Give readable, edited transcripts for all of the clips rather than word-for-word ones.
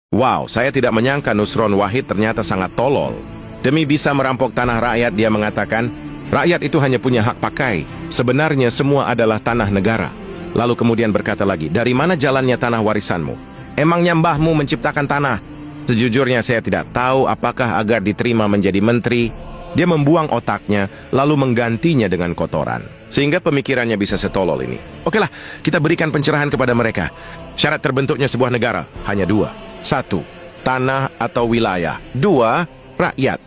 Wow, saya tidak menyangka Nusron Wahid ternyata sangat tolol. Demi bisa merampok tanah rakyat, dia mengatakan, rakyat itu hanya punya hak pakai. Sebenarnya semua adalah tanah negara. Lalu kemudian berkata lagi, dari mana jalannya tanah warisanmu? Emangnya mbahmu menciptakan tanah? Sejujurnya saya tidak tahu apakah agar diterima menjadi menteri, dia membuang otaknya lalu menggantinya dengan kotoran. Sehingga pemikirannya bisa setolol ini. Okelah, kita berikan pencerahan kepada mereka. Syarat terbentuknya sebuah negara hanya dua. 1. Tanah atau wilayah. 2. Rakyat.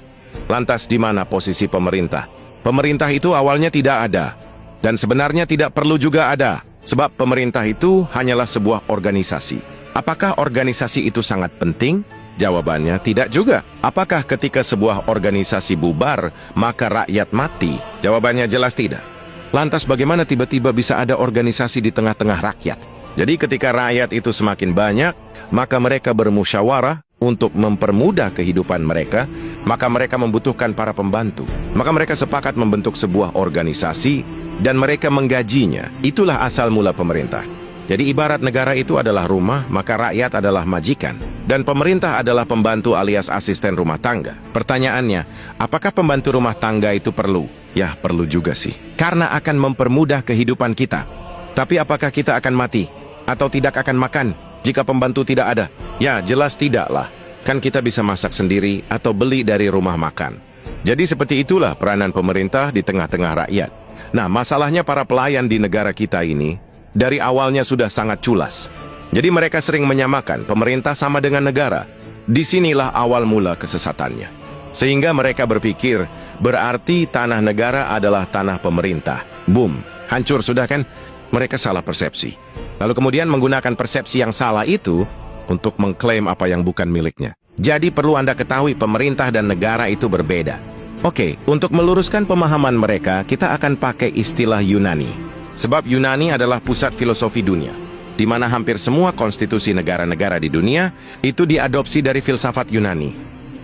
Lantas di mana posisi pemerintah? Pemerintah itu awalnya tidak ada. Dan sebenarnya tidak perlu juga ada. Sebab pemerintah itu hanyalah sebuah organisasi. Apakah organisasi itu sangat penting? Jawabannya tidak juga. Apakah ketika sebuah organisasi bubar, maka rakyat mati? Jawabannya jelas tidak. Lantas bagaimana tiba-tiba bisa ada organisasi di tengah-tengah rakyat? Jadi ketika rakyat itu semakin banyak, maka mereka bermusyawarah untuk mempermudah kehidupan mereka, maka mereka membutuhkan para pembantu. Maka mereka sepakat membentuk sebuah organisasi dan mereka menggajinya. Itulah asal mula pemerintah. Jadi ibarat negara itu adalah rumah, maka rakyat adalah majikan. Dan pemerintah adalah pembantu alias asisten rumah tangga. Pertanyaannya, apakah pembantu rumah tangga itu perlu? Ya, perlu juga sih. Karena akan mempermudah kehidupan kita. Tapi apakah kita akan mati? Atau tidak akan makan jika pembantu tidak ada? Ya, jelas tidaklah. Kan kita bisa masak sendiri atau beli dari rumah makan. Jadi seperti itulah peranan pemerintah di tengah-tengah rakyat. Nah, masalahnya para pelayan di negara kita ini dari awalnya sudah sangat culas. Jadi mereka sering menyamakan pemerintah sama dengan negara. Disinilah awal mula kesesatannya. Sehingga mereka berpikir, berarti tanah negara adalah tanah pemerintah. Boom, hancur sudah kan? Mereka salah persepsi. Lalu kemudian menggunakan persepsi yang salah itu untuk mengklaim apa yang bukan miliknya. Jadi perlu Anda ketahui pemerintah dan negara itu berbeda. Oke, untuk meluruskan pemahaman mereka, kita akan pakai istilah Yunani. Sebab Yunani adalah pusat filosofi dunia, di mana hampir semua konstitusi negara-negara di dunia itu diadopsi dari filsafat Yunani.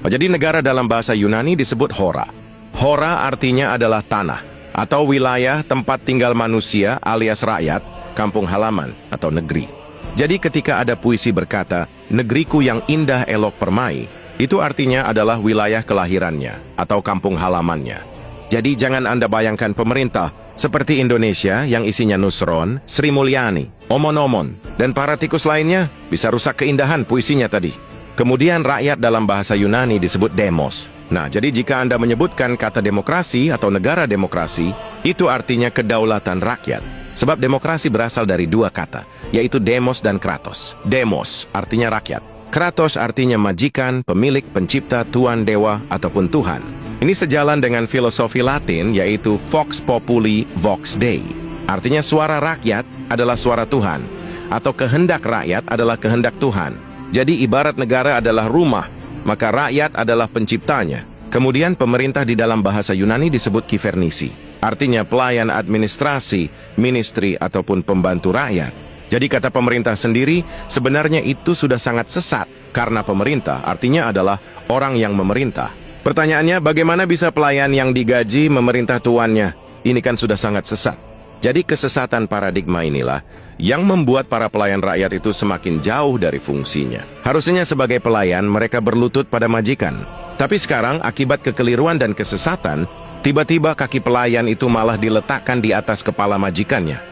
Jadi negara dalam bahasa Yunani disebut hora. Hora artinya adalah tanah, atau wilayah tempat tinggal manusia alias rakyat, kampung halaman atau negeri. Jadi ketika ada puisi berkata, negeriku yang indah elok permai, itu artinya adalah wilayah kelahirannya atau kampung halamannya. Jadi jangan Anda bayangkan pemerintah seperti Indonesia yang isinya Nusron, Sri Mulyani, Omon-Omon, dan para tikus lainnya bisa rusak keindahan puisinya tadi. Kemudian rakyat dalam bahasa Yunani disebut demos. Nah, jadi jika Anda menyebutkan kata demokrasi atau negara demokrasi, itu artinya kedaulatan rakyat. Sebab demokrasi berasal dari dua kata, yaitu demos dan kratos. Demos artinya rakyat. Kratos artinya majikan, pemilik, pencipta, tuan, dewa, ataupun Tuhan. Ini sejalan dengan filosofi Latin, yaitu Vox Populi, Vox Dei. Artinya suara rakyat adalah suara Tuhan, atau kehendak rakyat adalah kehendak Tuhan. Jadi ibarat negara adalah rumah, maka rakyat adalah penciptanya. Kemudian pemerintah di dalam bahasa Yunani disebut kivernisi. Artinya pelayan administrasi, ministry, ataupun pembantu rakyat. Jadi kata pemerintah sendiri, sebenarnya itu sudah sangat sesat. Karena pemerintah artinya adalah orang yang memerintah. Pertanyaannya, bagaimana bisa pelayan yang digaji memerintah tuannya? Ini kan sudah sangat sesat. Jadi kesesatan paradigma inilah yang membuat para pelayan rakyat itu semakin jauh dari fungsinya. Harusnya sebagai pelayan mereka berlutut pada majikan. Tapi sekarang akibat kekeliruan dan kesesatan, tiba-tiba kaki pelayan itu malah diletakkan di atas kepala majikannya.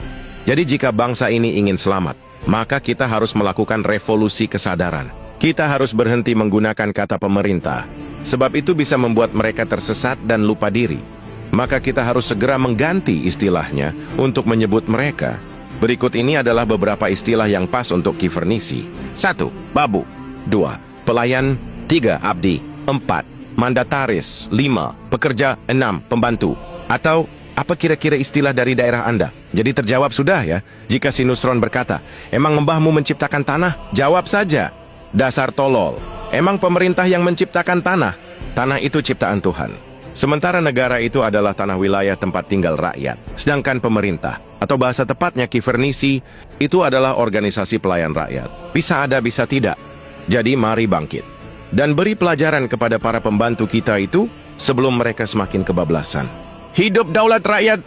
Jadi jika bangsa ini ingin selamat, maka kita harus melakukan revolusi kesadaran. Kita harus berhenti menggunakan kata pemerintah, sebab itu bisa membuat mereka tersesat dan lupa diri. Maka kita harus segera mengganti istilahnya untuk menyebut mereka. Berikut ini adalah beberapa istilah yang pas untuk kivernisi. 1. Babu. 2. Pelayan. 3. Abdi. 4. Mandataris. 5. Pekerja. 6. Pembantu. Atau apa kira-kira istilah dari daerah Anda? Jadi terjawab sudah ya. Jika si Nusron berkata, emang mbahmu menciptakan tanah? Jawab saja, dasar tolol. Emang pemerintah yang menciptakan tanah? Tanah itu ciptaan Tuhan. Sementara negara itu adalah tanah wilayah tempat tinggal rakyat. Sedangkan pemerintah, atau bahasa tepatnya kivernisi, itu adalah organisasi pelayan rakyat. Bisa ada, bisa tidak. Jadi mari bangkit. Dan beri pelajaran kepada para pembantu kita itu sebelum mereka semakin kebablasan. Hidup daulat rakyat!